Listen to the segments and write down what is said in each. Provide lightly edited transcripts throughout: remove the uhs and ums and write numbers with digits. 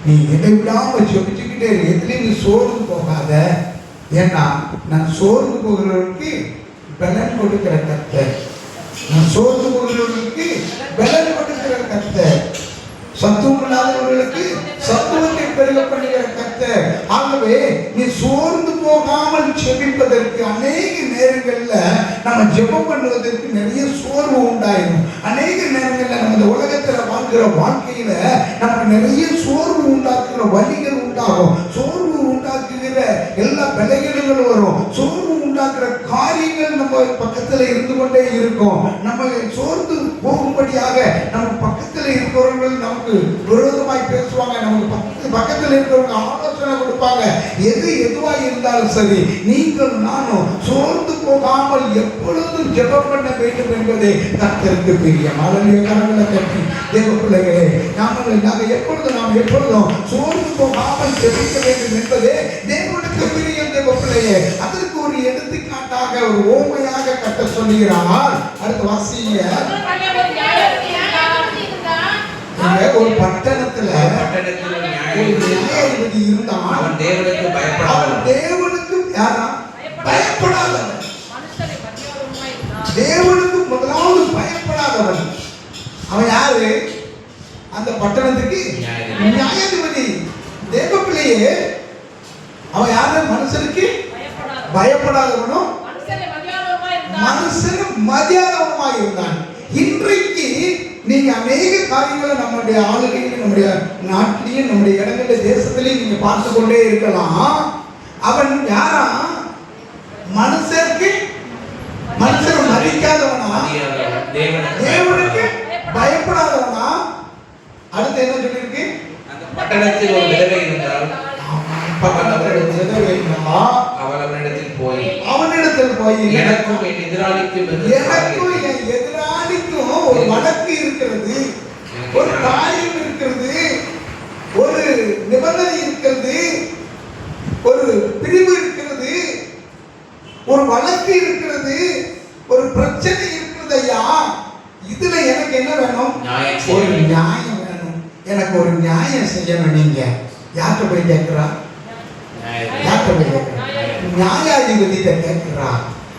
நீ இடைவிடாம ஜெபிச்சுக்கிட்டே இரு. எதுலையும் நீ சோர்ந்து போகாத. ஏன்னா நான் சோர்ந்து போகிறவர்களுக்கு பலன் கொடுக்கிற கர்த்தர். நான் சோர்ந்து போகிறவர்களுக்கு பலன் கொடுக்கிற கர்த்தர். சத்துவம் இல்லாதவர்களுக்கு சத்துவத்தை பெருக பண்ணுகிற கர்த்தர். ஆகவே நீ சோர்ந்து போகாமல் ஜெபிப்பதற்கு அநேக நேரங்கள்ல நம்ம ஜெபம் பண்ணுவதற்கு நிறைய சோர்வு உண்டாயிடும். அநேக நேரங்கள்ல நம்ம இந்த உலகத்துல வாழ்கிற வாழ்க்கையில நமக்கு நிறைய சோர்வு உண்டாக்குகிற வலிகள் உண்டாகும். சோர்வு உண்டாக்குகிற எல்லா விலைகளும் வரும். சோர்வு உண்டாக்குற காரியங்கள் நம்ம பக்கத்துல இருந்து கொண்டே இருக்கும். நம்ம சோர்ந்து போகும்படியாக நம்ம பக்கத்துல இருக்கிறவர்கள் நமக்கு விரோதமாய் பேசுவாங்க. நமக்கு பக்கத்தில் இருக்கிறவங்க ஆலோசனை கொடுப்பாங்க. எதுவா இருந்தாலும் சரி, நீங்கள் நானும் சோர்ந்து போகாமல் எப்பொழுதும் ஜெபம் பண்ண வேண்டும் என்பதே கர்த்தருக்கு பிரியம். அதனுடைய கரங்களை கட்டி தேவ பிள்ளைகளே, நாம் எப்பொழுதும் சோர்ந்து போகாமல் ஜெபிக்க வேண்டும் என்பதே தேவனுக்கு பிரியம். தேவ பிள்ளையே, அதற்கு ஒரு எடுத்துக்காட்டாக ஒரு ஓமையாக கட்ட சொல்லுகிறார். அடுத்த வாசிங்க. ஒரு பட்டணத்துல நியாயாதிபதி இருந்தான். அவன் தேவனுக்கு பயப்படாதவன். தேவனுக்கு முதலாவது பயப்படாதவன். அவன் யாரு? அந்த பட்டணத்துக்கு நியாயாதிபதி. தேவ பிள்ளையே, அவன் யாரு? மனுஷனுக்கு பயப்படாதவனும் மனுஷனும் மதியாதவனுமாய் இருந்தான். இன்றைக்கு நீங்க அநேக காரியங்களை நம்முடைய ஆளுகையில், நம்முடைய நாட்டிலையும், நம்முடைய இடங்களில், தேசத்திலையும் நீங்க பார்த்து கொண்டே இருக்கலாம். அவன் யாரா? மனுஷனுக்கு மதிக்காதவனா? தேவனுக்கு பயப்படாதவனா? அடுத்து என்ன சொல்லிருக்கு? பட்டணத்தில் ஒரு விதவை இருந்தால் அவனிடத்தில் போய் எனக்கும் என் எதிராளிக்கும் ஒரு வழக்கு இருக்கிறது, ஒரு காரியம் இருக்கிறது, ஒரு நிபந்தனை இருக்கிறது, ஒரு பிரிவு இருக்கிறது, ஒரு வழக்கு இருக்கிறது, ஒரு பிரச்சனை இருக்கிறது. ஐயா, இதுல எனக்கு என்ன வேணும்? ஒரு நியாயம் வேணும். எனக்கு ஒரு நியாயம் செய்யணும். நீங்க யார்கிட்ட போய் கேட்கிறா? யார்கிட்ட போய் கேட்கிறா? நியாயாதிபதியிட்ட கேட்கிறா.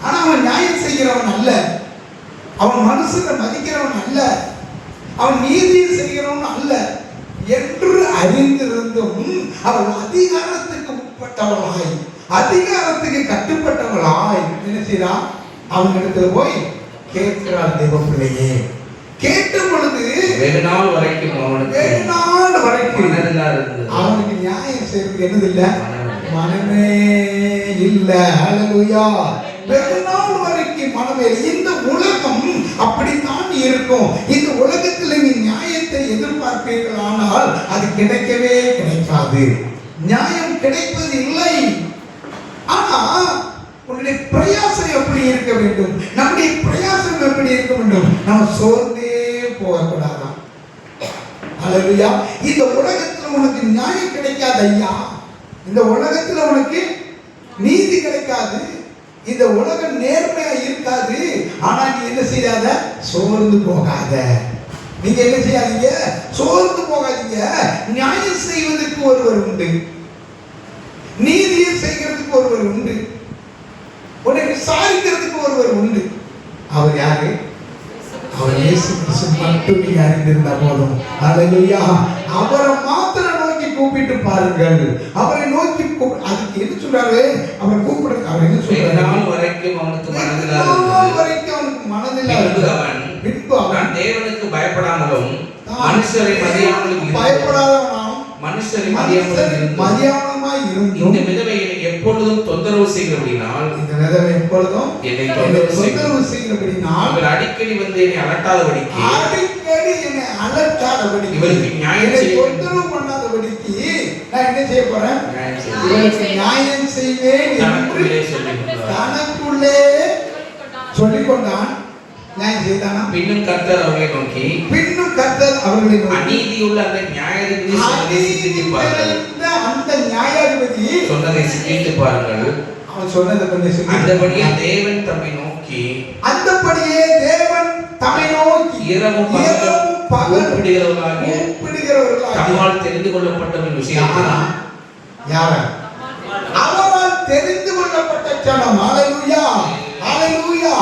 ஆனா அவன் நியாயம் செய்கிறவன் அல்ல, அவன் மனுஷனை மதிக்கிறவன் அல்ல, அவன் நீதியை செய்கிறவன் அல்ல என்று அறிந்திருந்தும் அவள் அதிகாரத்துக்கு உட்பட்டவளாய், அதிகாரத்துக்கு கட்டுப்பட்டவளாய் என்ன செய்யறா? அவனிடத்துல போய் கேட்கிறார். தேவ பிள்ளையே, கேட்ட பொழுது வெகு நாள் வரைக்கும் அவனுக்கு நியாயம் செய்யறதுக்கு என்னது இல்ல? மனமே இல்ல. ஹல்லேலூயா. வெகு நாள் வரைக்கும் மனமே. இந்த உலகம் அப்படித்தான் இருக்கும். இந்த உலகத்தில் நீ நியாயத்தை எதிர்பார்ப்பீர்கள், ஆனால் அது கிடைக்கவே கிடைக்காது. நியாயம் கிடைப்பது இல்லை. ஆனா உன்னுடைய பிரயாசம் எப்படி இருக்க வேண்டும்? நம்முடைய பிரயாசம் எப்படி இருக்க வேண்டும்? நம்ம சோர்ந்தே போகக்கூடாதான். ஹல்லேலூயா. இந்த உலகத்தில் உனக்கு நியாயம் கிடைக்காது ஐயா. இந்த உலகத்தில் உனக்கு நீதி கிடைக்காது. இந்த உலகம் நேர்மையா இருக்காது. ஆனா நீ என்ன செய்யாத? சோர்ந்து போகாத. நீங்க என்ன செய்யாதீங்க? சோர்ந்து போகாதீங்க. நியாயம் செய்வதற்கு ஒருவர் உண்டு, நீதியை செய்கிறதுக்கு ஒருவர் உண்டு, உன்னை விசாரிக்கிறதுக்கு ஒருவர் உண்டு. அவர் யாரு? அவர் இயேசு கிறிஸ்து மட்டும் நீங்க அறிந்திருந்தா போதும். ஹல்லேலூயா. அவரை மாத்திரம் நோக்கி கூப்பிட்டு பாருங்கள். அவரை நோக்கி அதுக்கு என்ன சொல்றாரு? அவரை கூப்பிட அவர் என்ன சொல்றாரு? வரைக்கும் அவனுக்கு மனதில் பின்பு அவன் தேவனுக்கு பயப்படாமலும் மனுஷரை மதியாமலும் மதியாமலுமாய் இருந்தும் இந்த விதவையை எப்பொழுதும் தொந்தரவு செய்கிறபடினால் அவர்கள் அடிக்கடி வந்து என்னை அலட்டாதபடிக்கு இவருக்கு நியாயம் தொந்தரவு பண்ணாதபடிக்கு நான் என்ன செய்ய போறேன்? இவருக்கு நியாயம் செய்வேன் தனக்குள்ளே சொல்லிக்கொண்டான். நியாயம் செய்தானா? பின்னும் கர்த்தர் அவர்களை நோக்கி அநீதியுள்ள அந்த நியாயாதிபதி சொன்னதை சிந்தித்து பாருங்கள். அவன் சொன்னதை கொஞ்சம் அந்தபடியே தேவன் தம்மை நோக்கி இரவும் பகலும் கூப்பிடுகிறவர்களாகிய இருக்கிறவர்களாக தம்மால் தெரிந்து கொள்ளப்பட்டவர்கள் விஷயத்தில் யார அவரால் தெரிந்து கொள்ளப்பட்ட ஜனம். ஹalleluya, ஹalleluya,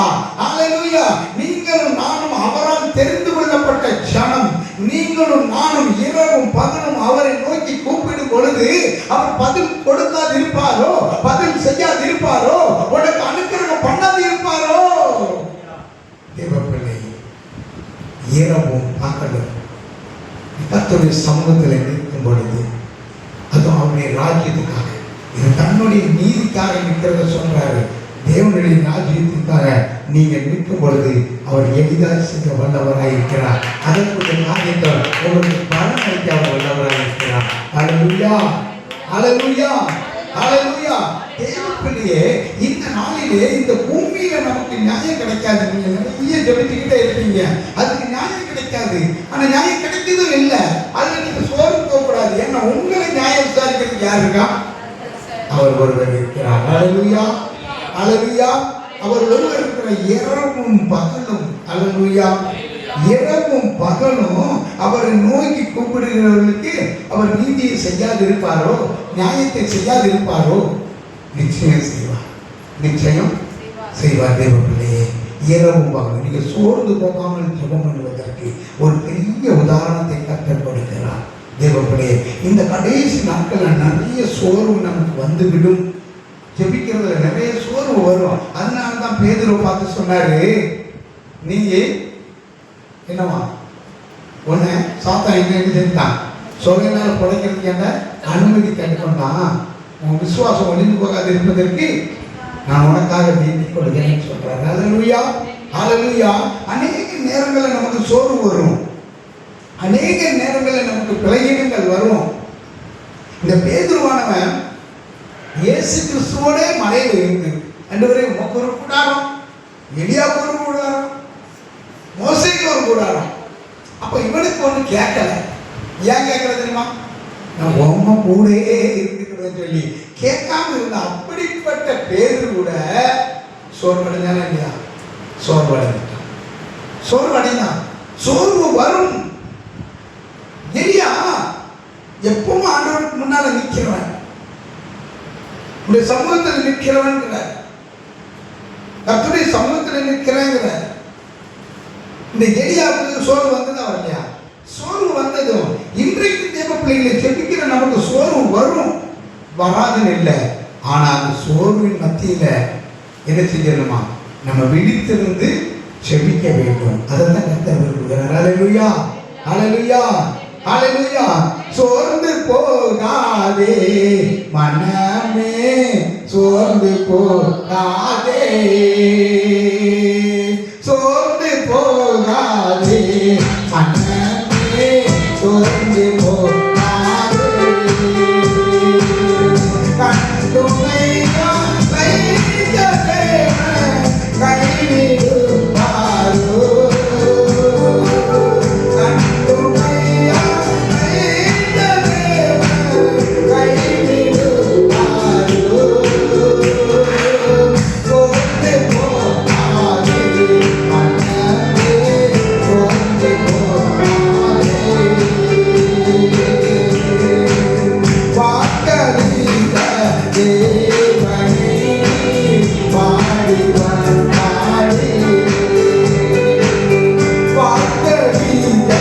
ஹalleluya. நீங்களும் நானும் அவரால் தெரிந்து கொள்ளப்பட்ட ஜனம். நீங்களும் நானும் இரவும் பகலும் அவரை நோக்கி கூப்பிடும் பொழுது அவர் பதில் கொடுக்காது இருப்பாரோ, பதில் செய்யாது இருப்பாரோ, உனக்கு அனுக்கிரகம் பண்ணாது இருப்பாரோ? தேவப்பிள்ளை, இரவும் பகலும் கர்த்தருடைய சமூகத்தில் நிற்கும் பொழுது, அதுவும் அவருடைய ராஜ்யத்துக்காக, இது தன்னுடைய நீதிக்காக நிற்கிறத சொல்றாரு. தேவனுடைய ராஜ்யத்துக்காக நீங்க நிற்கும் பொழுது அவர் எளிதாக செய்ய வல்லவராய் இருக்கிறார். அதற்குரிய காரியத்தை உங்களுக்கு பலன் அளிக்க அவர் வல்லவராய் இருக்கிறார். ஹalleluya, ஹalleluya, ஹalleluya. தேவப்பிள்ளையே, இந்த நாளிலே இந்த பூமியில நமக்கு நியாயம் கிடைக்காது. நீங்க நிறைய ஜெபிச்சுக்கிட்டே இருப்பீங்க, அதுக்கு நியாயம் கிடைக்காது. ஆனா நியாயம் கிடைக்கிறதும் இல்லை. அதுல நீங்க சோர்ந்து போகக்கூடாது. ஏன்னா உங்களை நியாயம் விசாரிக்கிறதுக்கு யார் இருக்கா? அவர் ஒருவர் இருக்கிறார். ஹalleluya, ஹalleluya. அவர் ஒருவர் இருக்கிற இரவும் பகலும். ஹalleluya. இரவும் பகலும் அவரை நோக்கி கூப்பிடுகிறவர்களுக்கு அவர் நீதியை செய்யாது இருப்பாரோ, நியாயத்தை செய்யாது இருப்பாரோ? நிச்சயம் செய்வார், நிச்சயம் செய்வார். தேவப்பிள்ளையே, இரவும் பகலும் நீங்க சோர்ந்து போகாமல் ஜெபம் பண்ணுவதற்கு ஒரு பெரிய உதாரணத்தை கற்றுக் கொடுக்கிறார். தேவப்பிள்ளையே, இந்த கடைசி நாட்களில் நிறைய சோர்வு நமக்கு வந்துவிடும். ஜெபிக்கிறதுல நிறைய சோர்வு வரும். அதனால தான் பேதுரு பார்த்து சொன்னாரு, நீங்க என்னவா ஒன்று சாத்தா என்ன செஞ்சான், சொல்லினால புடைக்கிறதுக்கு என்ன அனுமதி கேட்டுக்கொண்டான். உன் விசுவாசம் ஒளிந்து போகாது இருப்பதற்கு நான் உனக்காக வேண்டிக் கொடுக்கிறேன்னு சொல்றாரு. ஹalleluya, ஹalleluya. அநேக நேரங்களில் நமக்கு சோர்வு வரும், அநேக நேரங்களில் நமக்கு பிழையினங்கள் வரும். இந்த பேதுருவானவன் இயேசு கிறிஸ்துவோடே மலையில் இருந்து அன்றுவரை உமக்கு ஒரு கூடாரம், எலியாவுக்கு ஒரு கூடாரம், மோசேக்கு ஒரு கூடாரம். அப்ப இவனுக்கு ஒன்று கேட்கல. ஏன் கேட்கல தெரியுமா? நான் உம்ம கூடே இருக்கிறேன்னு சொல்லி கேட்காம இருந்த அப்படிப்பட்ட பேரு கூட சோர்வடைஞ்சானா இல்லையா? சோர்வடைஞ்சான், சோர்வடைந்தான். சோர்வு வரும். எலியா எப்பவும் ஆண்டவருக்கு முன்னால நிற்கிறவன், உடைய சமூகத்தில் நிற்கிறவன், கர்த்தருடைய சமூகத்தில் நிற்கிறேங்கிற. இந்த எலியாவுக்கு சோர்வு வந்ததா வரலையா? சோர்வு வந்ததும் இன்றைக்கு தேவ பிள்ளைகளை ஜெபிக்கிற நமக்கு சோர்வு வரும், வராதுன்னு இல்லை. ஆனா அந்த சோர்வின் மத்தியில என்ன செய்யணுமா? நம்ம விழித்திருந்து ஜெபிக்க வேண்டும். அதைத்தான் கர்த்தர் விரும்புகிறார். ஹalleluya, ஹalleluya, ஹalleluya. சோர்ந்து போகாதே மனமே, சோர்ந்து போகாதே, சோர்ந்து போகாதே மனமே, சோர்ந்து போகாதே. கண்டுமையா வைத்ததே கைவிடுவாரோ, கண்டுமையா வைத்ததே கைவிடுவாரோ. சோர்ந்து போகாதே மனமே, சோர்ந்து போகாதே. வாக்களித்த தேவனே, பாடி வந்தாரே. வாக்களித்த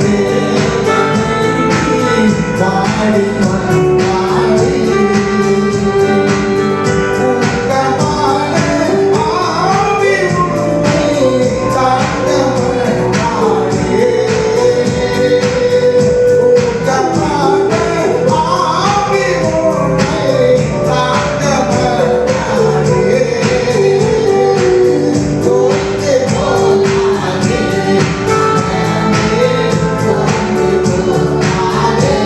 தேவனே, பாடி வந்தாரே. ஊக்கமான ஆவி உன்னை தாங்கவனாரே. ஊக்கமான ஆவி உன்னை தாங்கவனாரே. சோர்ந்து போகாதே மனமே, சோர்ந்து போகாதே.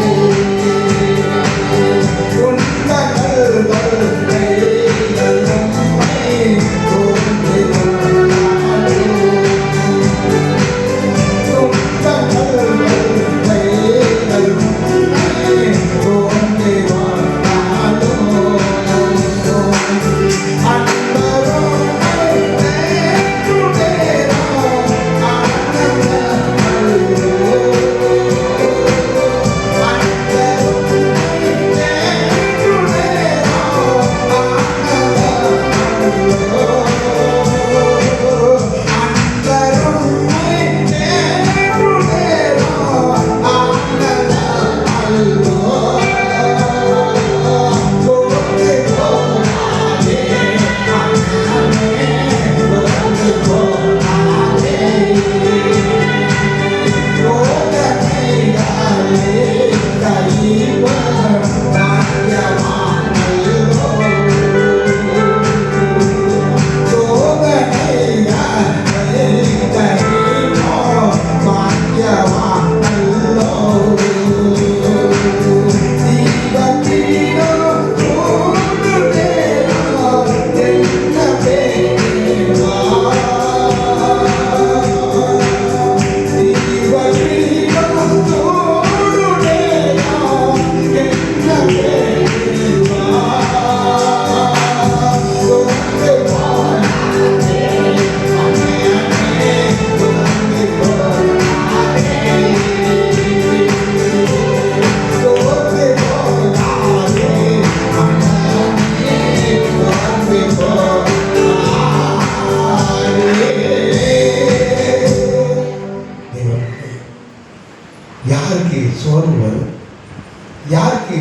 யாருக்கு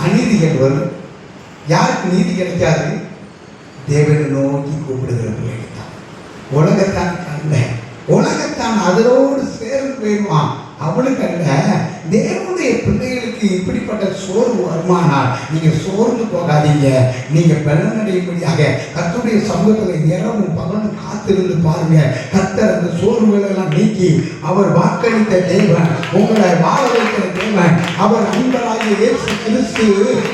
அநீதிகள் வரும்? யாருக்கு நீதி கிடைக்காது? தேவனை நோக்கி கூப்பிடுகிற பிள்ளைகள் தான். உலகத்தான் அல்ல, உலகத்தான் அதோடு சேர்ந்து போயிடுவான். அவளுக்கு அல்ல, தேவனுடைய பிள்ளைகளுக்கு இப்படிப்பட்ட சோர்வு வருமானால் நீங்க சோர்ந்து போகாதீங்க. நீங்க பலனடையும்படியாக கர்த்தருடைய சமூகத்தில் இரவும் பகலும் காத்திருந்து பாருங்க. கர்த்தர் அந்த சோர்வுகள் எல்லாம் நீக்கி அவர் வாக்களித்த தேவன், உங்களை வாழ வைக்கிற தேவன், அவர் அன்பராகிய இயேசு கிறிஸ்து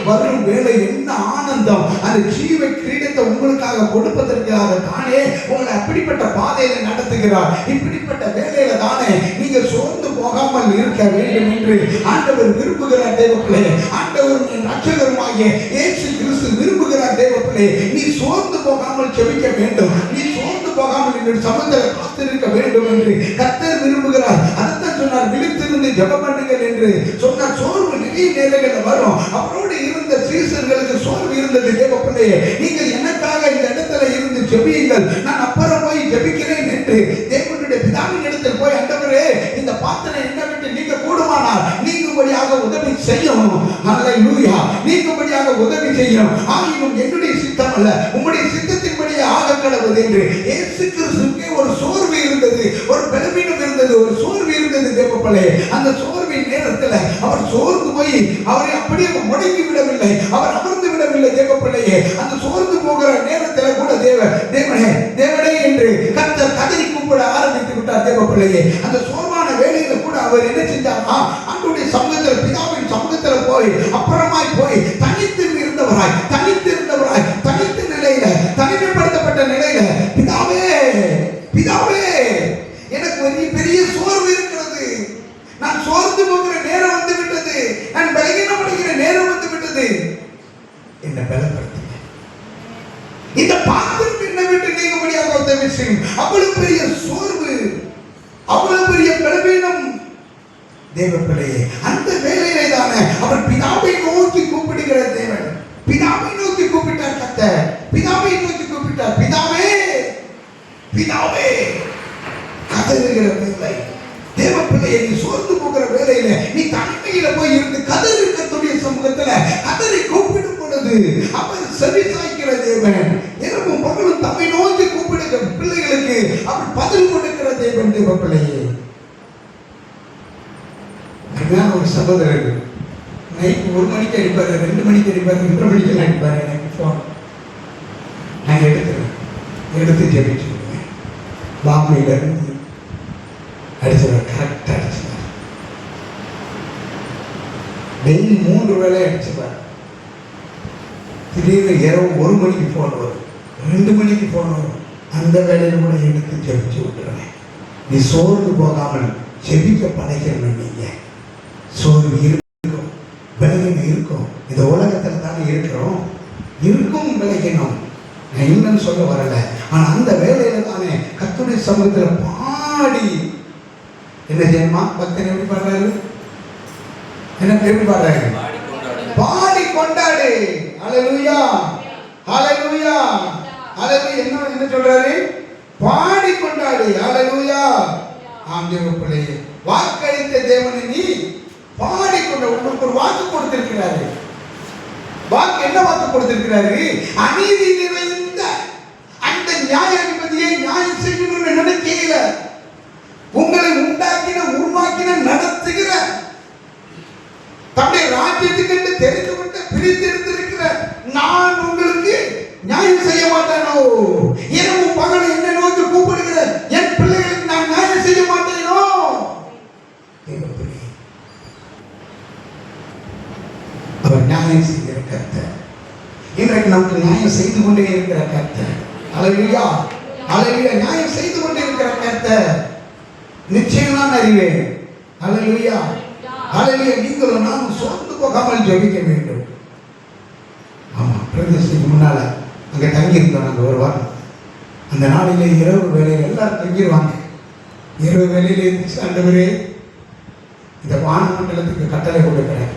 வரும் வேலை என்ன ஆனந்தம்! அந்த ஜீவ கிரீடத்தை உங்களுக்காக கொடுப்பதற்காக தானே உங்களை அப்படிப்பட்ட பாதையில நடத்துகிறார். இப்படிப்பட்ட வேலையில தானே நீங்க சோர்ந்து போகாமல் இருக்க வேண்டும் என்று ஆண்டவர் விரும்புகிறார். தேவப்பிள்ளையே, ஆண்டவர் ரட்சகருமாகிய இயேசு கிறிஸ்து விரும்புகிறார். தேவப்பிள்ளையே, நீ சோர்ந்து போகாமல் ஜெபிக்க வேண்டும். நீ சோர்ந்து போகாமல் என்னுடைய சமூகத்தில் காத்திருக்க வேண்டும் என்று கர்த்தர் விரும்புகிறார். அதைத்தான் சொன்னார், விழித்திருந்து ஜெபம் பண்ணுங்கள் என்று சொன்னார். சோர்வு நிறைய நேரங்களில் வரும். அவரோடு இருந்த சீசர்களுக்கு சோர்வு இருந்தது. தேவப்பிள்ளையே, நீங்கள் எனக்காக இந்த இடத்துல இருந்து ஜெபியுங்கள், நான் அப்புறம் போய் ஜெபிக்கிறேன் என்று தேவனுடைய பிதாவின் இடத்தில் போய், ஆண்டவரே இந்த பாத்திரம் என்ன விட்டு நீங்க கூடுமானால் நீங்கும்படியாக உதவி செய்யும். அல்லேலூயா, நீங்கும்படியாக உதவி செய்யும். ஆயினும் என்னுடைய சித்தம் அல்ல, உம்முடைய சித்தத்தின்படியே ஆக கடவுது என்று இயேசு கிறிஸ்துவுக்கே ஒரு சோர்வு இருந்தது, ஒரு பலவீனம் இருந்தது, ஒரு சோர்வு இருந்தது. தேவப்பிள்ளையே, அந்த சோர்வின் நேரத்தில் அவர் சோர்ந்து போய் அவரை அப்படியே முடங்கி விடவில்லை, அவர் அமர்ந்து விடவில்லை. தேவப்பிள்ளையே, அந்த சோர்ந்து போகிற நேரத்தில் கூட தேவனே தேவனே என்று கர்த்தர் கதறி கூப்பிட ஆரம்பித்து விட்டார். தேவப்பிள்ளையே, அந்த சோர்வான வேலையில கூட அவர் என்ன செஞ்சாரா? ஆண்டவருடைய சமூகத்தில், பிதாவின் சமூகத்தில் போய் அப்புறமாய் போய் தனித்து இருந்தவராய் தனித்த நிலையில, தனிமைப்படுத்தப்பட்ட நிலையில, பிதாவே பிதாவே எனக்கு ஒரு பெரிய சோர்வு இருக்கிறது, நான் சோர்ந்து போகிற நேரம் வந்து விட்டது, நான் பலகீனமடைகிற நேரம் வந்து விட்டது, என்னை பலப்படுத்துங்க, இந்த பாத்திரம் என்னை விட்டு நீங்கும்படியாக உதவி செய்யும். அவ்வளவு பெரிய சோர்வு, அவ்வளவு பெரிய பலவீனம். தேவப்பிள்ளையே, அந்த வேலையிலே தானே அவர் பிதாவை நோக்கி கூப்பிடுகிற தேவன். பிதாவை நோக்கி கூப்பிட்டார் கர்த்தர், பிதாவை நோக்கி கூப்பிட்டார். பிதாவே பிதாவே கதறுகிற வேலை. தேவப்பிள்ளையை, நீ சோர்ந்து போகிற வேலையில, நீ தனிமையில போய் இருந்து கதறி கர்த்தருடைய சமூகத்துல கதறி கூப்பிடும் பொழுது அவர் செவி சாய்க்கிற தேவன். இரவும் பகலும் தம்மை நோக்கி கூப்பிடுகிற பிள்ளைகளுக்கு அவர் பதில் கொடுக்கிற தேவன். தேவப்பிள்ளையே, ஒரு சகோதரர் நைட் 1 மணிக்கு அடிப்பாரு, 2 மணிக்கு அடிப்பாரு, 2 மணிக்கு அடிப்பாரு. எனக்கு போன் நான் எடுத்து ஜெபிச்சுருவேன். பாம்பேல இருந்து அடிச்சுருவேன், கரெக்டாக அடிச்சுருவார். டெய்லி 3 வேலை அடிச்சுப்பார். திடீர்னு இரவு 1 மணிக்கு போன் வரும், 2 மணிக்கு போன் வரும். அந்த வேலையில கூட எடுத்து ஜெபிச்சு விட்டுருவேன். நீ சோர்ந்து போகாமல் ஜெபிக்க பழகணும். நீங்க சோர்வு இருக்கும், பலகீனம் இருக்கும், இந்த உலகத்தில் தானே இருக்கிறோம், இருக்கும் பலகீனம். நான் இல்லைன்னு சொல்ல வரல, ஆனா அந்த வேலையில தானே கர்த்தருடைய சமூகத்தில் பாடி என்ன செய்யணுமா? பக்தன் எப்படி பாடுறாரு? என்ன எப்படி பாடுறாரு? பாடி கொண்டாடு. ஹல்லேலூயா, ஹல்லேலூயா, ஹல்லேலூயா. என்ன சொல்றாரு? பாடி கொண்டாடு. ஹல்லேலூயா. ஆம் தேவப்பிள்ளையே, வாக்களித்த தேவனை நீ பாடிக்கொண்ட, உங்களுக்கு ஒரு வாக்கு கொடுத்திருக்கிறாரு. வாக்கு என்ன வாக்கு கொடுத்திருக்கிறாரு? அநீதி நிறைந்த அந்த நியாயாதிபதியை நியாயம் செய்யணும்னு நினைக்கல, உங்களை உண்டாக்கின, உருவாக்கின, நடத்துகிற, தம்முடைய ராஜ்யத்துக்கு தெரிந்து விட்ட, பிரித்தெடுத்திருக்கிற நான் உங்களுக்கு நியாயம் செய்ய மாட்டேனோ? இரவும் பகலும் என்ன நோக்கி கூப்பிடுகிற என் பிள்ளைகளுக்கு நான் நியாயம் செய்ய மாட்டேனோ? அவர் நியாயம் செய்கிற கர்த்தர். இன்றைக்கு நமக்கு நியாயம் செய்து கொண்டே இருக்கிற கர்த்தர். ஹல்லேலூயா, ஹல்லேலூயா. நியாயம் செய்து கொண்டே இருக்கிற கர்த்தர். நிச்சயம் நான் அறிவேன். ஹல்லேலூயா, ஹல்லேலூயா. நீங்களும் நானும் சோர்ந்து போகாமல் ஜெபிக்க வேண்டும். ஆமா, பிரதேசத்துக்கு முன்னால அங்க தங்கி இருந்தோம் நாங்கள் ஒரு வாரம். அந்த நாளிலே இரவு வேலையில் எல்லாரும் தங்கிடுவாங்க. இரவு வேலையில இருந்துச்சு, ஆண்டவரே இந்த வான மண்டலத்துக்கு கட்டளை கொடுக்கிறேன்,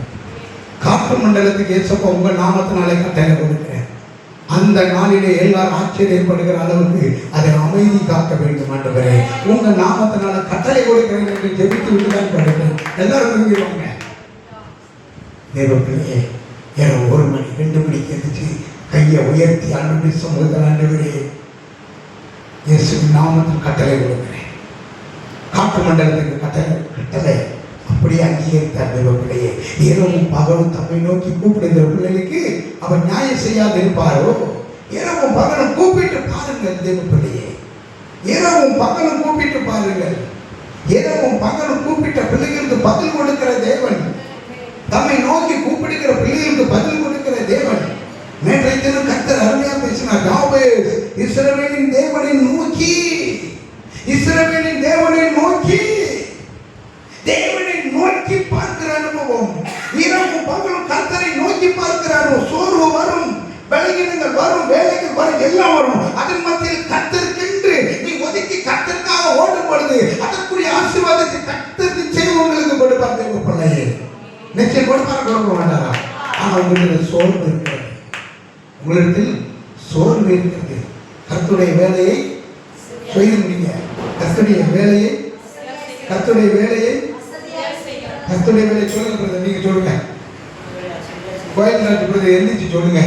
காற்று மண்டலத்துக்கு ஏசப்பா உங்க நாமத்தினாலே கட்டளை கொடுக்கிறேன். அந்த நாளிலே எல்லாரும் ஆச்சரியப்படுகிற அளவுக்கு அதை அமைதி காக்க வேண்டும். ஆண்டவரே உங்க நாமத்தினால கட்டளை கொடுக்கிறேன் என்று ஜெபித்து விட்டுதான் படுக்கிறேன். எல்லாரும் தங்கிடுவாங்க. தேவப்பிள்ளையே, ஏன்னா 1 மணி 2 மணிக்கு எந்திரிச்சு கையை உயர்த்தி ஆண்டவருடைய சமூகத்தில் ஆண்டவரே இயேசுவின் நாமத்தில் கட்டளை கொடுக்கிறேன். காற்று மண்டலத்துக்கு கட்டளை அப்படியே அங்கீகரித்தார் தேவப்பிள்ளையே. இரவும் பகலும் தம்மை நோக்கி கூப்பிடுகிற பிள்ளைகளுக்கு அவர் நியாயம் செய்யாது இருப்பாரோ? இரவும் பகலும் கூப்பிட்டு பாருங்கள் தேவப்பிள்ளையே, இரவும் பகலும் கூப்பிட்டு பாருங்கள். இரவும் பகலும் கூப்பிட்ட பிள்ளைகளுக்கு பதில் கொடுக்கிற தேவன், தம்மை நோக்கி கூப்பிடுகிற பிள்ளைகளுக்கு பதில் கொடுக்கிற தேவன். நேற்றைய தினம் கர்த்தர் அருமையா பேசினார். யாவேஸ் இஸ்ரவேலின் தேவனை நோக்கி, இஸ்ரவேலின் தேவனை நோக்கி, தேவனை நோக்கி பார்க்கிற அனுபவம். இரவும் பகலும் கர்த்தரை நோக்கி பார்க்கிற அனுபவம். சோர்வு வரும், பலகீனங்கள் வரும், வேலைகள் வரும், எல்லாம் வரும். அதன் மத்தியில் கர்த்தருக்கென்று நீ ஒதுக்கி கர்த்தருக்காக ஓடும் பொழுது அதற்குரிய ஆசீர்வாதத்தை கர்த்தர் நிச்சயம் உங்களுக்கு கொடுப்பார் தேவப்பிள்ளையே. நிச்சயம் கொடுப்பார், கொடுக்க மாட்டாரா? ஆனால் உங்களுக்கு சோர்வு இருக்கிறது, உங்களிடத்தில் சோர்வு இருக்கிறது. கர்த்தருடைய வேலையை செய்து முடிங்க. கர்த்தருடைய வேலையை கர்த்தருடைய வேலையை கர்த்தருடைய வேலையை சொல்லுங்க. நீங்க சொல்லுங்க. கோயில் நாட்டு எந்திரிச்சு சொல்லுங்க.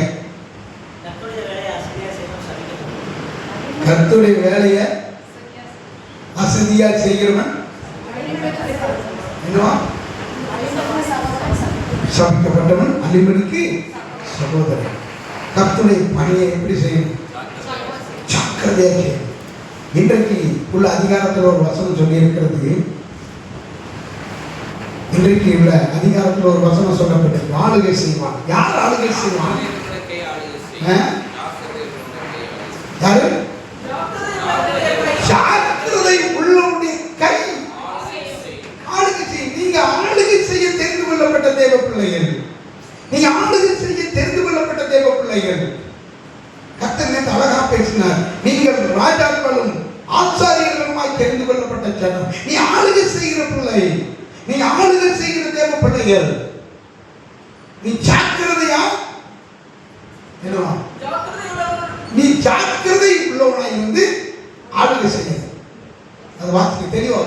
கர்த்தருடைய வேலையை அசதியா செய்கிறவன் என்னவா? சபிக்கப்பட்டவன், அலிமனுக்கு சகோதரன். கர்த்தருடைய பணியை எப்படி செய்யணும்? ஜாக்கிரதையா செய்யணும். இன்றைக்கு உள்ள அதிகாரத்தில் ஒரு வசனம் சொல்லி இருக்கிறது. இன்றைக்கு உள்ள அதிகாரத்தில் ஒரு வசனம் சொல்லப்பட்டது. ஆளுகை செய்வான். யார் ஆளுகை செய்வான்? யாரு? ஜாக்கிரதை உள்ளவனுடைய கை ஆளுகை செய்யும். நீங்க ஆளுகை செய்ய தெரிந்து கொள்ளப்பட்ட தேவ பிள்ளைகள், நீங்க ஆளுகை செய்ய தெரிந்து கொள்ளப்பட்ட தேவ பிள்ளைகள். கர்த்தர் நேற்று அழகா பேசினார். நீங்கள் ராஜாக்களும் ஆசாரியர்களுமாய் தெரிந்து கொள்ளப்பட்ட ஜனம். நீ ஆளுகை செய்கிற பிள்ளை, நீ ஆளுகை செய்கிற தேவ பிள்ளைகள். நீ ஜாக்கிரதையா என்னவா? நீ ஜாக்கிரதை உள்ளவனாய் வந்து ஆளுகை செய்ய. அது வார்த்தை தெளிவா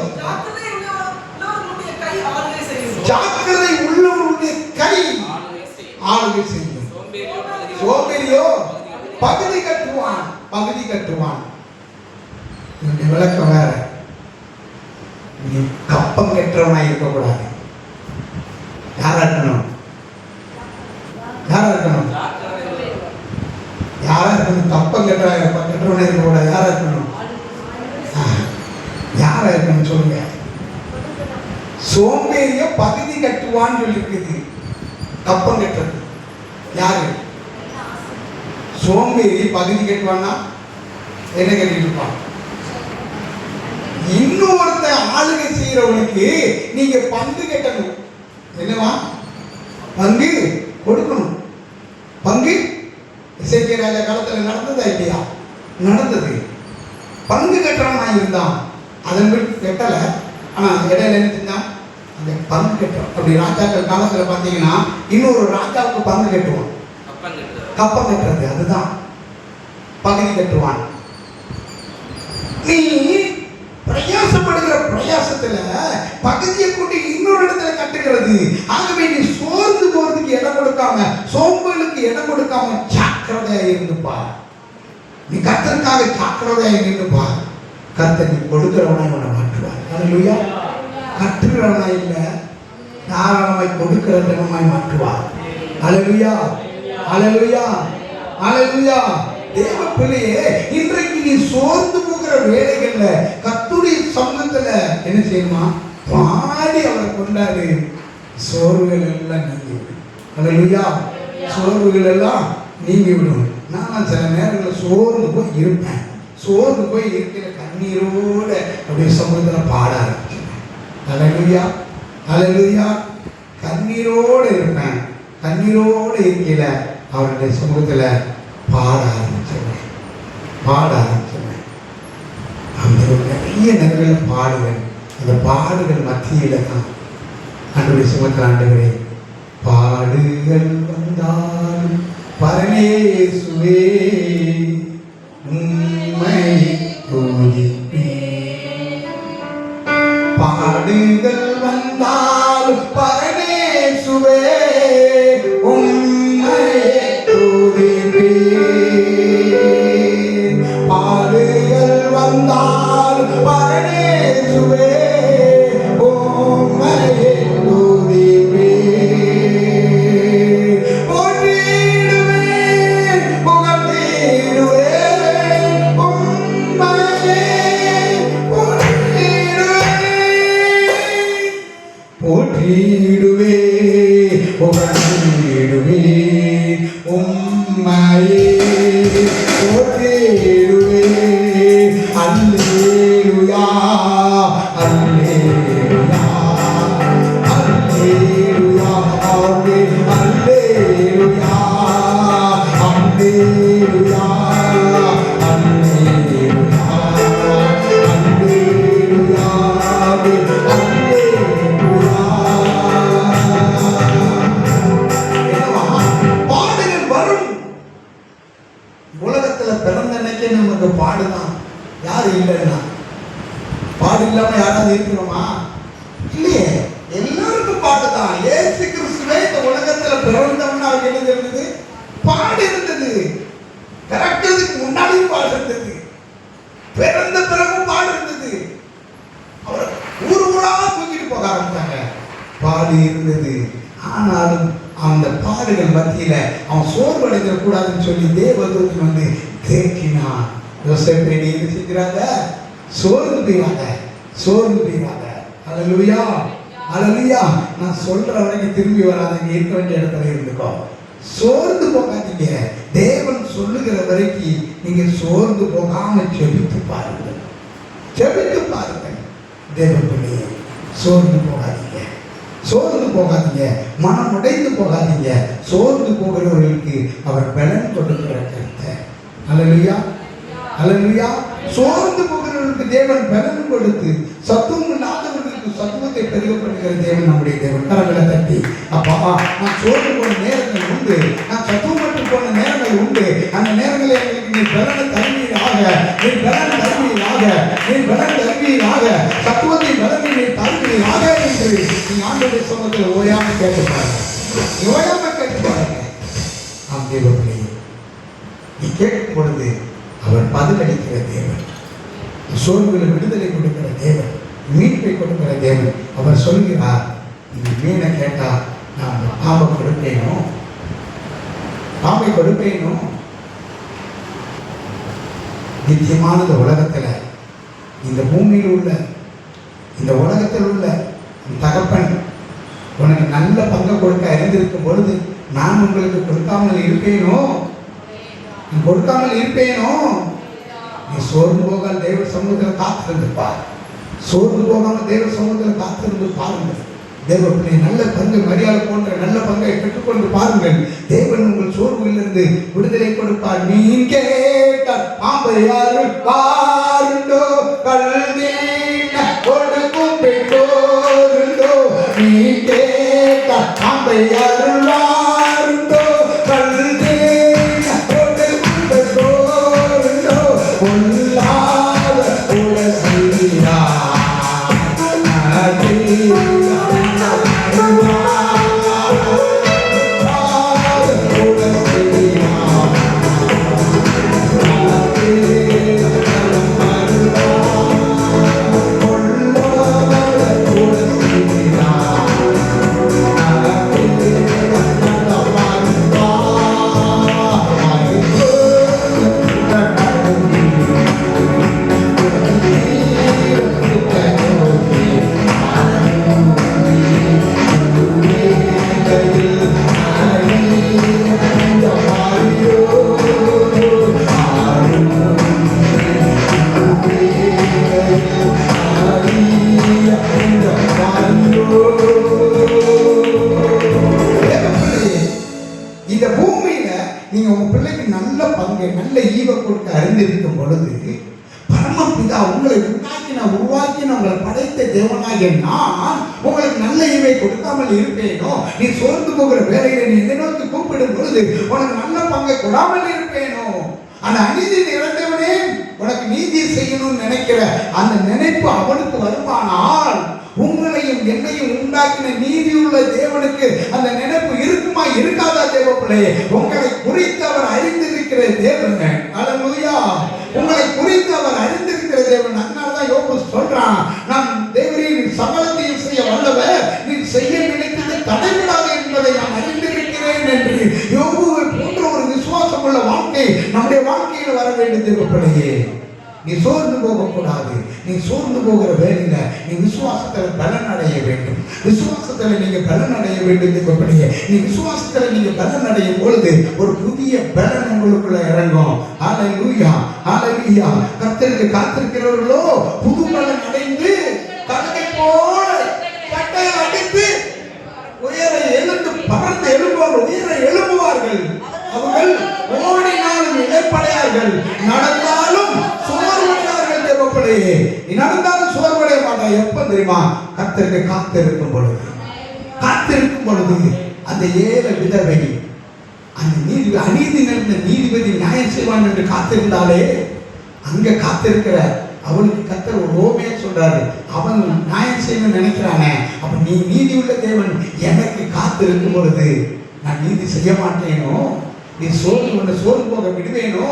ஜாக்கிரதை உள்ளவனுடைய கை ஆளுகை செய்யும். சோம்பேறியோ பகுதி கட்டுவான், பகுதி கட்டுவான். விளக்கம் வேற. நீ கப்பம் கட்டுறவனாய் இருக்கக்கூடாது. யாரா இருக்கணும்? யாரா இருக்கணும்? யாரா இருக்கணும்? கப்பம் கட்டுறவனா இருக்கக்கூடாது. யாரா இருக்கணும்? யாரா இருக்கணும் சொல்லுங்க. சோம்பேறிய பகுதி கட்டுவான்னு சொல்லிருக்குது. கப்பம் கட்டுறது யாரு? சோம்பேறி பகுதி கட்டுவான்னா என்ன கட்டிட்டு இருப்பான்? இன்னொருத்த ஆளுகை செய்யறவனுக்கு நீங்க பங்கு கட்டணும். என்னவா? பங்கு கொடுக்கணும். பங்கு இசைக்கிய ராஜா காலத்துல நடந்ததா இல்லையா? நடந்தது. பங்கு கட்டுறவனா இருந்தான். அதன் பிறகு கட்டல. ஆனா இடையில என்ன செஞ்சான்? அந்த பங்கு கட்டுறோம். அப்படி ராஜாக்கள் காலத்துல பாத்தீங்கன்னா இன்னொரு ராஜாவுக்கு பங்கு கட்டுவான். கப்பம் கட்டுறது அதுதான் பகுதி கட்டுவான். நீ பிரயாசப்படுகிற பிரயாசத்துல பகுதியை கொண்டு இன்னொரு இடத்துல கட்டுகிறது. ஆகவே நீ சோர்ந்து போறதுக்கு இடம் கொடுக்காம, சோம்பலுக்கு இடம் கொடுக்காம ஜாக்கிரதையா இருந்துப்பா. நீ கர்த்தருக்காக ஜாக்கிரதையா இருந்துப்பா. கர்த்தர் நீ கொடுக்கிறவனாய் உன்னை மாற்றுவார். அல்லேலூயா. கட்டுகிறவனாய் இல்ல, தாராளமாய் கொடுக்கிறவனாய் மாற்றுவார். அல்லேலூயா, அல்லேலூயா, அல்லேலூயா. தேவ பிள்ளையே, இன்றைக்கு நீ சோர்ந்து போகிற வேலைகள்ல கர்த்தருடைய சமூகத்துல என்ன செய்யணுமா? பாடி அவரை கொண்டாடு. சோர்வுகள் எல்லாம் நீங்கிவிடும். அல்லேலூயா. சோர்வுகள் எல்லாம் நீங்கிவிடும். நான் சில நேரங்களில் சோர்ந்து போய் இருப்பேன். சோர்ந்து போய் இருக்கிற கண்ணீரோட அப்படியே சமூகத்துல பாட ஆரம்பிச்சேன். அல்லேலூயா, அல்லேலூயா. கண்ணீரோட இருப்பேன். கண்ணீரோட இருக்கையில அவருடைய சமூகத்துல பாட ஆரம்பிச்சிருவேன். பாட ஆரம்பிச்சிருவேன். அந்த நிறைய நேரங்களில் பாடுவேன். அந்த பாடுகள் மத்தியில தான் ஆண்டவருடைய சமூகத்தில் ஆண்டவரே பாடுகள் வந்தால் பரமேசுவே உம்மை துதிப்பேன். பாடுகள் வந்தால் பரமேசுவே உனக்கு பாடுதான். யாரு இல்லைன்னா? பாடு இல்லாம யாராவது இருக்கிறோமா? இல்லையே, எல்லாருக்கும் பாடுதான். ஏசு கிறிஸ்துவே இந்த உலகத்துல பிறந்தவனா அவருக்கு என்ன இருந்தது? பாடு இருந்தது. பிறக்கிறதுக்கு முன்னாடியும் பாடு இருந்தது, பிறந்த பிறகும் பாடு இருந்தது. அவர் ஊர் ஊரா தூக்கிட்டு போக ஆரம்பிச்சாங்க, பாடு இருந்தது. ஆனாலும் அந்த பாடுகள் மத்தியில அவன் சோர்வடைந்த கூடாதுன்னு சொல்லி தேவதூதன் வந்து தேக்கினான். யோசேப்பை நீ என்ன செஞ்சிடாத, சோர்ந்து போயிடாத, சோர்ந்து போயிடாத. அல்லேலூயா, அல்லேலூயா. நான் சொல்ற வரைக்கும் திரும்பி வராதீங்க, இருக்க வேண்டிய இடத்துல இருந்துக்கோ. சோர்ந்து போகாதீங்க. தேவன் சொல்லுகிற வரைக்கும் நீங்க சோர்ந்து போகாம ஜெபித்து பாருங்கள், ஜெபித்து பாருங்கள். தேவனே, சோர்ந்து போகாதீங்க, சோர்ந்து போகாதீங்க, மனம் உடைந்து போகாதீங்க. சோர்ந்து போகிறவர்களுக்கு அவர் பலன் கொடுக்கிற கர்த்தர். அல்லேலூயா, அல்லேலூயா. சோர்ந்து போகிறவர்களுக்கு தேவன் பலன் கொடுத்து சத்துவம் இல்லாதவர்களுக்கு சத்துவத்தை பெருகப்படுகிற தேவன் நம்முடைய தேவன். கரங்களை தட்டி, அப்பா நான் சோர்ந்து போன நேரங்கள் உண்டு, நான் சத்துவமற்று போன நேரங்கள் உண்டு. அந்த நேரங்களில் எங்களுக்கு நீ பலனை தருவீராக, நீ பலன் தருவீராக, நீ பலன் தருவீராக, சத்துவத்தை பலனை நீ தருவீராக என்று நீ ஆண்டவருடைய சமூகத்தில் ஓயாம கேட்டு பாருங்க, ஓயாம கேட்டு பாருங்க. ஆம் தேவனே, நீ கேட்கும் பொழுது அவர் பதிலளிக்கிற தேவன், சோர்வுகளை விடுதலை கொடுக்கிற தேவன், மீட்பை கொடுக்கிற தேவன். அவர் சொல்கிறார், நீ மீனை கேட்டா நான் பாம்பை கொடுப்பேனோ, பாம்பை கொடுப்பேனோ. நித்தியமானது உலகத்துல, இந்த பூமியில் உள்ள, இந்த உலகத்தில் உள்ள தகப்பன் உனக்கு நல்ல பங்கை கொடுக்க அறிந்திருக்கும் பொழுது நான் உங்களுக்கு கொடுக்காமல் இருப்பேனோ, கொடுக்காமல் இருப்பேனோ. நீ சோர்ந்து போகாமல் தேவ சமூகத்தில் காத்திருந்து பார், சோர்ந்து போகாமல் தேவ சமூகத்தில் காத்திருந்து பாருங்கள். தேவனை நல்ல பங்கு மரியாதை போன்ற நல்ல பங்கை பெற்றுக்கொண்டு பாருங்கள். தேவன் உங்கள் சோர்விலிருந்து விடுதலை கொடுப்பார். நீ கேட்ட பாம்பை யாரு பாருண்டோ, கல்தீன கொடுக்கும் பெற்றோருண்டோ. நீ கேட்ட பாம்பை யாரு வாருண்டோ, கல்தீன கொடுக்கும் பெற்றோருண்டோ. பொல்லாத உலகியா இந்த பூமியில நீங்க உங்க பிள்ளைக்கு நல்ல பங்கு நல்ல ஈவை கொடுக்க அறிந்திருக்கும் பொழுது பரமபிதா உங்களை உருவாக்கின உங்களை படைத்த தேவனாகிய நான் உங்களுக்கு நல்ல ஈவை கொடுக்காமல் இருப்பேனோ. நீ சோர்ந்து போகிற வேலையில நீ என்னை நோக்கி கூப்பிடும் பொழுது உனக்கு நல்ல பங்கை கொடாமல் இருப்பேனோ. அந்த அநீதி இறந்தவனே உனக்கு நீதி செய்யணும்னு நினைக்கிற அந்த நினைப்பு அவனுக்கு வருமானால் உங்களையும் என்னையும் உண்டாக்கின நீதியுள்ள தேவனுக்கு அந்த நினைப்பு இருக்குமா இருக்காதா? தேவப்பிள்ளை, உங்களை குறித்து அவர் அறிந்திருக்கிற தேவன். அல்லேலூயா. உங்களை குறித்து அவர் அறிந்திருக்கிற தேவன். அதனாலதான் யோபு சொல்றான், நான் தேவரே நீ சகலத்தையும் செய்ய வல்லவர், நீ செய்ய நினைத்தது தடைபடாது என்பதை நான் அறிந்திருக்கிறேன் என்று. யோபுவை போன்ற ஒரு விசுவாசம் உள்ள வாழ்க்கை நம்முடைய வாழ்க்கையில் வர வேண்டும். தேவப்பிள்ளையே, நீ சோர்ந்து போகக்கூடாது. நீ சோர்ந்து போகிற வேலையில நீ விசுவாசத்தில் பலன் அடைய வேண்டும். விசுவாசத்தில் நீங்க பலன் அடைய வேண்டும். நீ விசுவாசத்தில் நீங்க பலன் அடையும் பொழுது ஒரு புதிய பலன் உங்களுக்குள்ள இறங்கும். ஹல்லேலூயா, ஹல்லேலூயா. கர்த்தருக்கு காத்திருக்கிறவர்களோ புது பலன் அடைந்து கழுகை போல கட்டையை அடித்து உயர எழுந்து பறந்து எழும்புவார்கள், உயர எழும்புவார்கள். அவர்கள் ஓடினாலும் இளைப்படையார்கள், நடந்தாலும் சோர்வடையார்கள். தேவப்பிள்ளையே, நீ நடந்தாலும் சோர்வடைய மாட்டாய். எப்ப தெரியுமா? கர்த்தருக்கு காத்திருக்கும் பொழுது. காத்திருக்கும் பொழுது அந்த ஏழை விதவை அந்த அநீதி நடந்த நீதிபதி நியாயம் செய்வான் என்று காத்திருந்தாலே அங்க காத்திருக்கிற அவனுக்கு கர்த்தர் ஒரு ஓமையா சொல்றாரு. அவன் நியாயம் செய்யணும்னு நினைக்கிறானே, அப்ப நீ நீதி உள்ள தேவன் எனக்கு காத்திருக்கும் பொழுது நான் நீதி செய்ய மாட்டேனோ? நீ சோர்ந்து போக விடுவேனோ?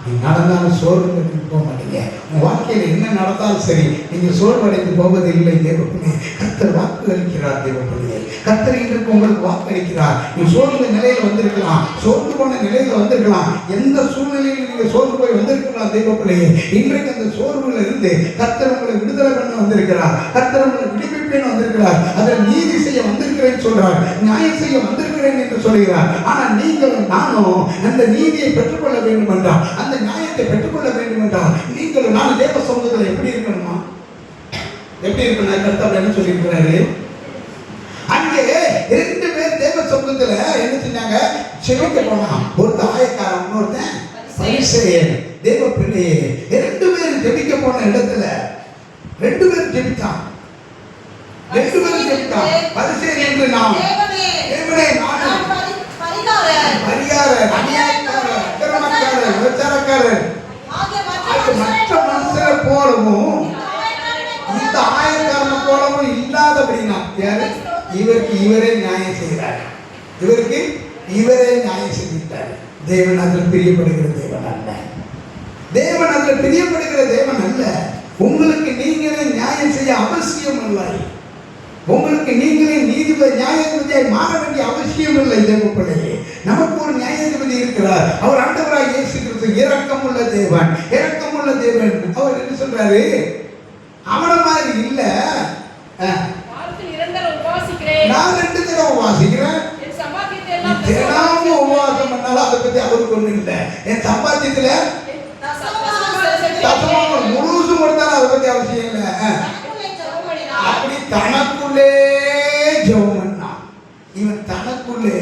நீ நடந்தாலும் சோர்வு போக மாட்டீங்க. உன் வாழ்க்கையில என்ன நடந்தாலும் சரி, நீங்க சோர்வடைந்து போவது இல்லை. தேவப்பிள்ளையே, கர்த்தர் வாக்கு அளிக்கிறார். தேவப்பிள்ளையே, கர்த்தர் இன்றைக்கு உங்களுக்கு வாக்கு அளிக்கிறார். நீ சோர்ந்த நிலையில வந்திருக்கலாம், சோர்ந்து போன நிலையில வந்திருக்கலாம், எந்த சூழ்நிலையில் நீங்க சோர்ந்து போய் வந்திருக்கலாம். தேவப்பிள்ளையே, இன்றைக்கு அந்த சோர்வுல இருந்து கர்த்தர் உங்களை விடுதலை பண்ண வந்திருக்கிறார். கர்த்தர் உங்களை விடுவிப்பேன்னு வந்திருக்கிறார். அதில் நீதி செய்ய வந்திருக்கிறேன்னு சொல்றார், நியாயம் செய்ய வந்திருக்கிறேன் என்று சொல்கிறார். ஆனா நீங்களும் நானும் அந்த நீதியை பெற்றுக்கொள்ள வேண்டும் என்றால், அந்த நியாயத்தை பெற்றுக்கொள்ள வேண்டும் என்றால், நீங்களும் நானும் தேவ சமூகத்தில் எப்படி இருக்கணுமா? எப்படி இருக்கணும்? கர்த்தர் என்ன சொல்லியிருக்கிறாரு? அங்கே 2 பேர் தேவ சமூகத்துல என்ன செஞ்சாங்க? செவிக்க போனான். ஒருத்தன் ஆயக்காரன், இன்னொருத்தன் பரிசேயன். தேவ பிள்ளையே, 2 பேர் ஜெபிக்க போன இடத்துல 2 பேர் ஜெபித்தான். 2 பேர் ஜெபித்தான். பரிசேயன் என்று நாம் தேவனே நானும் பரிகாரர், அநியாயக்காரர், அக்கிரமக்காரர், விபச்சாரக்காரர் மற்ற மனுஷரை போலவும் இந்த ஆயக்காரனை போலவும் இல்லாதபடினா யாரு? இவருக்கு இவரே நியாயம் செய்கிறார். இவருக்கு இவரே நியாயம் செஞ்சிட்டார். தேவன் அதில் பிரியப்படுகிற தேவன் அல்ல. தேவன் அதில் பிரியப்படுகிற தேவன் அல்ல. உங்களுக்கு நீங்களே நியாயம் செய்ய அவசியம் இல்லை. உங்களுக்கு நீங்களே நீதிபதி நியாயாதிபதியாய் மாற வேண்டிய அவசியம் இல்லை. தேவப்பிள்ளையே, நமக்கு ஒரு நியாயாதிபதி இருக்கிறார். அவர் ஆண்டவராய் இயேசு கிறிஸ்து இரக்கமுள்ள தேவன். இரக்கமுள்ள தேவன். அவர் என்ன சொல்றாரு? அவன மாதிரி இல்ல. நான் 2 தடவை உபவாசிக்கிறேன். தினமும் உபவாசம் பண்ணாலும் அதை பத்தி அவருக்கு ஒண்ணு இல்லை. என் சம்பாத்தியத்துல தசமம் முழுசும் கொடுத்தாலும் அதை பத்தி அவசியம் இல்லை. அப்படி தனக்குள்ளே ஜெபம் பண்ணான். இவன் தனக்குள்ளே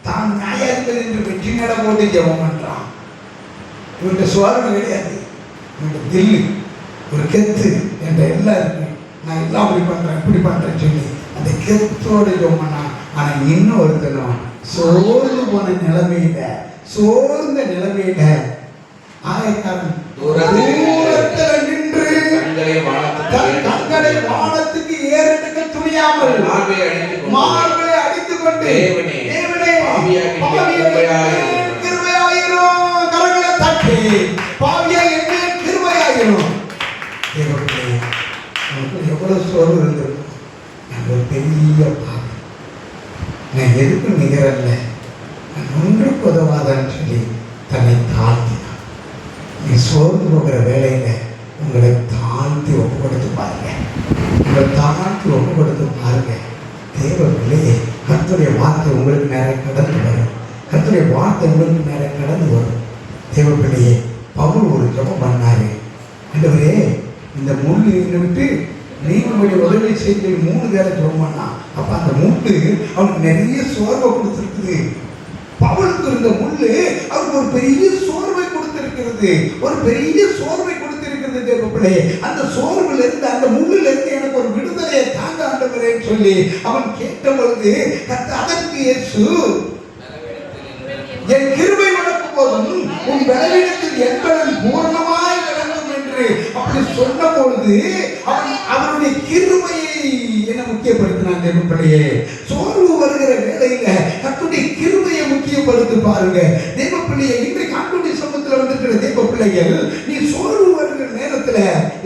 தான் நியாயாதிபதி என்று வெற்றி நட போட்டு ஜெபம் பண்றான். இவன்கிட்ட சுவாரணை கிடையாது. இவன்கிட்ட தில்லு, ஒரு கெத்து என்ற எல்லாம் இருக்கு. நான் எல்லாம் அப்படி பண்றேன் இப்படி பண்றேன்னு சொல்லி அந்த கெத்தோடு ஜெபம் பண்ணான். ஆனா இன்னொருத்தனும் சோர்ந்து போன நிலைமையில, சோர்ந்த நிலைமையில ஆயக்காரன் தூரத்தில் நின்று கண்களை வானத்துக்கு ஏறெடுக்க துணியாமல் மார்பை அடித்துக் கொண்டு தேவனே கிருபையாயிரும், கரங்களை தட்டி பாவியா என்ன கிருபையாயிரும். தேவனே, நமக்கு எவ்வளவு சோர்வு இருந்திருக்கும். நான் ஒரு பெரிய பாவி, நான் எதுக்கும் நிகரல்ல, நான் ஒன்றுக்கு உதவாதான்னு சொல்லி தன்னை தாழ்த்தினான். நீ சோர்ந்து போகிற வேலையில உங்களை தாழ்த்தி ஒப்பு கொடுத்து பாருங்க. உங்களை தாழ்த்தி ஒப்பு கொடுத்து பாருங்க. தேவ பிள்ளையே, கர்த்தருடைய வார்த்தை உங்களுக்கு நேரம் கடந்து வரும். கர்த்தருடைய வார்த்தை உங்களுக்கு நேரம் கடந்து வரும். தேவ பிள்ளையே, பவுல் ஒரு ஜெபம் பண்ணாரு. ஆண்டவரே, இந்த முள் விட்டு நீங்களுடைய உதவி செய்து 3 பேரை ஜெபம் பண்ணான். அப்ப அந்த முள்ளு அவனுக்கு நிறைய சோர்வை கொடுத்துருக்குது. பவுலுக்கு இருந்த முள்ளு அவருக்கு ஒரு பெரிய சோர்வை கொடுத்திருக்கிறது. ஒரு பெரிய சோர்வை கொடுத்திருக்கிறது. தேவ பிள்ளையே, அந்த சோர்வுல இருந்து, அந்த முள்ளுல இருந்து எனக்கு ஒரு விடுதலையை தாங்க ஆண்டவரேன்னு சொல்லி அவன் கேட்ட பொழுது அதற்கு இயேசு, என் கிருபை உனக்கு போதும், உன் பலவீனத்தில் என் பலன் பூரணமாய் விளங்கும் என்று அப்படி சொன்ன பொழுது அவருடைய கிருபையை என்ன முக்கியப்படுத்தினான். தேவ பிள்ளையே, சோர்வு வருகிற வேளையில கர்த்தருடைய கிருபையை முக்கியப்படுத்தி பாருங்க. தேவ பிள்ளையை, இன்றைக்கு ஆண்டவருடைய சமூகத்தில் வந்திருக்கிற தேவ பிள்ளைகள், நீ சோர்வு வருகிற நேரத்துல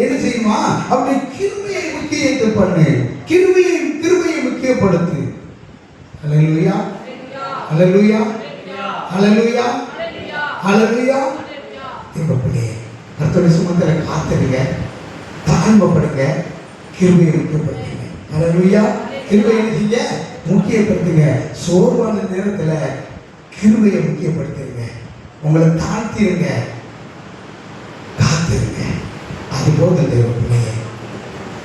என்ன செய்யுமா? அவருடைய கிருபையை முக்கியத்து பண்ணு. கிருபையை முக்கியப்படுத்து. ஹல்லேலூயா, ஹல்லேலூயா, ஹல்லேலூயா, ஹல்லேலூயா. தேவ பிள்ளையே, கர்த்தருடைய சமூகத்தில் காத்திருங்க, தாழ்மைப்படுங்க, கிருபையை முக்கியப்படுத்துங்க. ஹல்லேலூயா. கிருபையை செய்ய முக்கியப்படுத்துங்க. சோர்வான நேரத்துல கிருபையை முக்கியப்படுத்துங்க. உங்களை தாழ்த்திருங்க, காத்திருங்க. அது போதும் தேவ பிள்ளையே,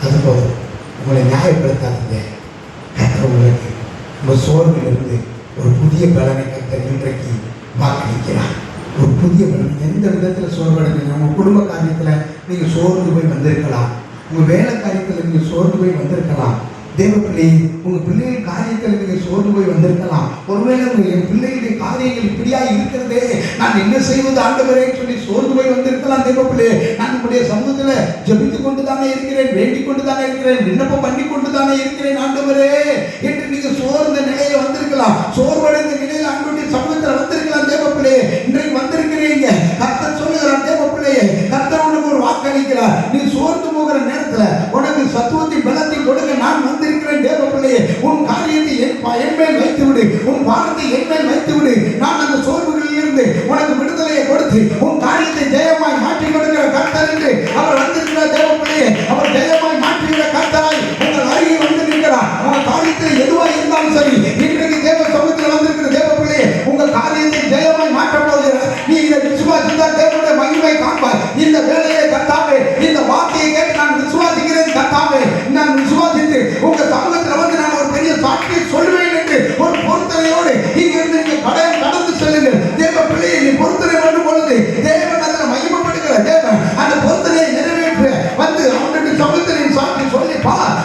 அது போதும். உங்களை நியாயப்படுத்தாதீங்க. கர்த்தர் உங்களுக்கு உங்க சோர்வில் இருந்து ஒரு புதிய பலனை கர்த்தர் இன்றைக்கு வாக்களிக்கிறார். ஒரு புதிய பலன். எந்த விதத்தில் சோர்வடைஞ்சீங்க? உங்க குடும்ப காரியத்தில் நீங்க சோர்ந்து போய் வந்திருக்கலாம். உங்க வேலை காரியத்தில் நீங்க சோர்ந்து போய் வந்திருக்கலாம். தேவ பிள்ளை, உங்க பிள்ளைகள் காரியத்தில் நீங்க சோர்ந்து போய் வந்திருக்கலாம். ஒருவேளை என் பிள்ளைகளுடைய காரியங்கள் இப்படியா இருக்கிறதே, நான் என்ன செய்வது ஆண்டவரே சொல்லி சோர்ந்து போய் வந்திருக்கலாம். தேவ பிள்ளை, நான் உங்களுடைய சமூகத்துல ஜெபித்துக் கொண்டு தானே இருக்கிறேன், வேண்டிக் கொண்டு தானே இருக்கிறேன், விண்ணப்பம் பண்ணி கொண்டு தானே இருக்கிறேன் ஆண்டவரே என்று நீங்க சோர்ந்த நிலையில வந்திருக்கலாம். சோர்வடைந்த நிலையில ஆண்டவருடைய சமூகத்துல வந்திருக்கலாம். தேவ பிள்ளை, இன்றைக்கு வந்திருக்கிறீங்க. கர்த்தர் சொல்லுகிறார், தேவ பிள்ளையே, கர்த்தர் உனக்கு ஒரு வாக்களிக்கிறார். நீ சோர்ந்து போகிற நேரத்துல உனக்கு சத்துவத்தை பலத்தை கொடுக்க நான் வந்திருக்கிறேன். தேவ பிள்ளையே, உன் காரியத்தை என் மேல் வைத்து விடு, உன் பாரத்தை என் மேல் வைத்து விடு. நான் அந்த சோர்வுகளில் இருந்து உனக்கு விடுதலையை கொடுத்து உன் காரியத்தை ஜெயமாய் மாற்றி கொடுக்கிற கர்த்தர் என்று அவர் வந்திருக்கிறார். தேவ பிள்ளையே, அவர் ஜெயமாய் மாற்றுகிற கர்த்தராய் உங்கள் அருகில் வந்து நிற்கிறார். உங்கள் காரியத்தில் எதுவாக இருந்தாலும் சரி, இன்றைக்கு தேவ சமூகத்தில் வந்திருக்கிற தேவ பிள்ளையே, உங்கள் காரியத்தை ஜெயமாய் மாற்றப் போகிறார். நீ இதை விசுவாசித்தால் தேவனுடைய மகிமை காண்பார். இந்த வேலையை கர்த்தாவே, இந்த வார்த்தையை கேட்டு நான் விசுவாசிக்கிறேன் கர்த்தாவே, நான் விசுவாசித்து உங்க சமூகத்தில் வந்து நான் ஒரு பெரிய சாட்சியை சொல்லுவேன் என்று ஒரு பொறுத்தனையோடு இங்கிருந்து நீங்க கடந்து செல்லுங்கள். தேவ பிள்ளையை நீ பொறுத்தனை பண்ணும் பொழுது தேவன் அதில் மகிமைப்படுகிற தேவன் அந்த பொறுத்தனையை நிறைவேற்ற வந்து அவனுடைய சமூகத்தில் சாட்சி சொல்லி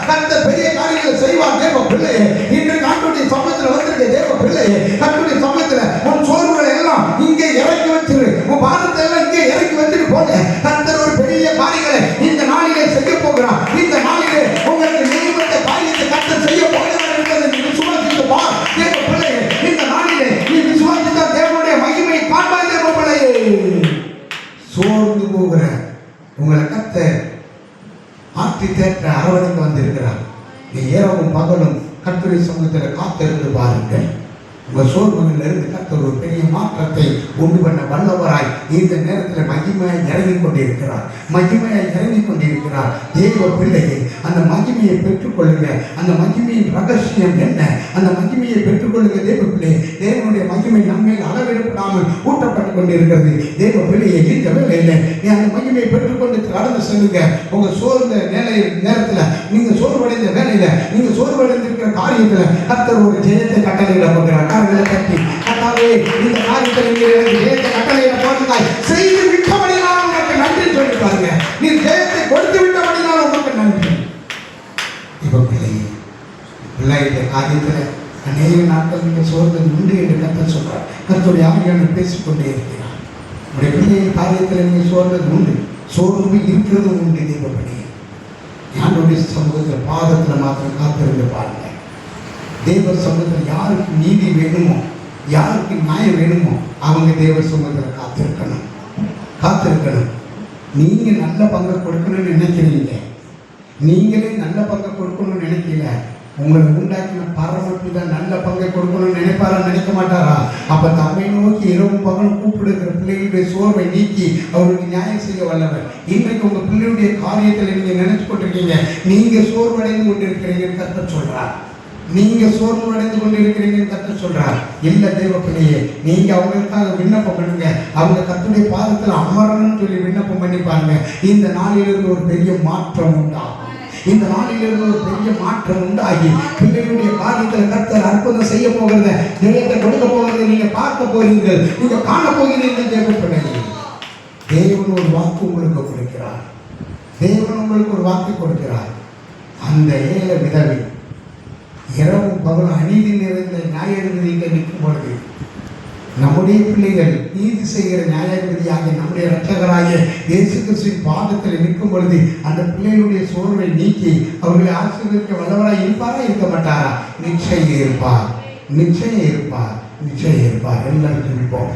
கர்த்தர் பெரிய காரியங்களை செய்வார். தேவ பிள்ளையே, இன்றைக்கு ஆண்டவருடைய சமூகத்தில் வந்திருக்க தேவ பிள்ளையே, கர்த்தருடைய சமூகத்தில் உன் சோர்வுகளை எல்லாம் இங்கே இறக்கி வச்சிரு, உன் பாரத்தை எல்லாம் இங்கே இறக்கி வச்சுட்டு போங்க. கர்த்தர் ஒரு பெரிய காரியங்களை இந்த நாளிலே செய்ய போகிறான். இந்த நாளிலே உங்களுக்கு நியமித்த காரியத்தை கர்த்தர் செய்ய போகிறார் என்பதை நீ விசுவாசித்து பார். தேவ பிள்ளையே, இந்த நாளிலே நீ விசுவாசித்தால் தேவனுடைய மகிமை காண்பாய். தேவ பிள்ளையே, சோர்ந்து போகிற உங்களை கர்த்தர் ஆற்றி தேற்ற அரவணைக்கு வந்திருக்கிறார். நீ இரவும் பகலும் கர்த்தருடைய சமூகத்தில் காத்திருந்து பாருங்கள். உங்கள் சோர்வுகளில் இருந்து கர்த்தர் ஒரு பெரிய மாற்றத்தை உண்டு பண்ண வல்லவராய் இந்த நேரத்தில் மகிமையாய் இறங்கிக் கொண்டிருக்கிறார். மகிமையாய் இறங்கிக் கொண்டிருக்கிறார். தேவ பிள்ளையை அந்த மகிமையை பெற்றுக்கொள்ளுங்க. அந்த மகிமையின் ரகசியம் என்ன? அந்த மகிமையை பெற்றுக்கொள்ளுங்க. தேவ பிள்ளை, தேவனுடைய மகிமை நம்மேல் அளவிடப்படாமல் ஊட்டப்பட்டுக் கொண்டிருக்கிறது. தேவ பிள்ளையை இந்த வேலையில நீ அந்த மகிமையை பெற்றுக்கொண்டு கடந்து செல்லுங்க. உங்க சோர்ந்த நேரத்தில், நீங்க சோர்வடைந்த வேலையில, நீங்க சோர்வடைந்திருக்கிற காரியத்துல கர்த்தர் ஒரு ஜெயத்தை கட்டளையிட போகிறார். கட்டி கட்டாவே, இந்த காரியத்தில் ஜெயத்தை கட்டளையிட போகிறாய். செய்து விட்டபடினால் உனக்கு நன்றி சொல்லி பாருங்க. நீ ஜெயத்தை கொடுத்து விட்டபடினால் உனக்கு நன்றி. இப்ப பிள்ளை இந்த காரியத்துல அநேக நாட்கள் நீங்க சோர்ந்தது உண்டு என்று கர்த்தர் சொல்றார். கர்த்தருடைய ஆவியானவர் பேசிக்கொண்டே இருக்கிறார். உடைய பிள்ளையின் காரியத்தில் நீங்க சோர்ந்தது உண்டு, சோர்ந்து இருக்கிறதும் உண்டு. தேவ பிள்ளையை ஆண்டவருடைய சமூகத்தில் பாதத்தில் மாத்திரம் காத்திருந்து பாருங்க. தேவ சமூகத்தில் யாருக்கு நீதி வேணுமோ, யாருக்கு நியாயம் வேணுமோ அவங்க தேவ சமூகத்தில் காத்திருக்கணும். நீங்க நல்ல பங்கை கொடுக்கணும்னு நினைக்கிறீங்க, நீங்களே நல்ல பங்கை கொடுக்கணும்னு நினைக்கல. உங்களை உண்டாக்கின பரமபிதா நல்ல பங்கை கொடுக்கணும்னு நினைப்பாரா? நினைக்க மாட்டாரா? அப்ப தம்மை நோக்கி இரவும் பகலும் கூப்பிடுகிற பிள்ளைகளுடைய சோர்வை நீக்கி அவர்களுக்கு நியாயம் செய்ய வல்லவர். இன்றைக்கு உங்க பிள்ளையுடைய காரியத்தில் நீங்க நினைச்சு கொண்டிருக்கீங்க, நீங்க சோர்வடைந்து கொண்டிருக்கிறீங்கன்னு கர்த்தர் சொல்றார். நீங்க சோர்வு அடைந்து கொண்டிருக்கிறீங்கன்னு கர்த்தர் சொல்றார். இல்ல தேவ பிள்ளையே, நீங்க அவங்களுக்காக விண்ணப்பம் பண்ணுங்க. அவங்க கர்த்தருடைய பாதத்தில் அமரணும்னு சொல்லி விண்ணப்பம் பண்ணி பாருங்க. இந்த நாளிலிருந்து ஒரு பெரிய மாற்றம் உண்டாகும். இந்த நாளிலிருந்து ஒரு பெரிய மாற்றம் உண்டாகி பிள்ளைகளுடைய காரியத்தில் கர்த்தர் அற்புதம் செய்ய போகிறத, ஜெயத்தை கொடுக்க போகிறத நீங்க பார்க்க போகிறீர்கள், நீங்க காண போகிறீர்கள். தேவ பிள்ளையே, தேவன் ஒரு வாக்கு உங்களுக்கு கொடுக்கிறார். தேவன் உங்களுக்கு ஒரு வாக்கு கொடுக்கிறார். அந்த ஏழை விதவை இரவும் பகலும் அநீதி நிறைந்த நியாயாதிபதியாக நிற்கும் பொழுது நம்முடைய பிள்ளைகள் நீதி செய்கிற நியாயாதிபதியாக நம்முடைய இரட்சகராகிய இயேசு கிறிஸ்துவின் பாதத்தில் நிற்கும் பொழுது அந்த பிள்ளைகளுடைய சோர்வை நீக்கி அவர்களை ஆசீர்வதிக்க வல்லவராய் இருப்பாரா? இருக்க மாட்டாரா? நிச்சயம் இருப்பார். எல்லாரும் இருப்போம்.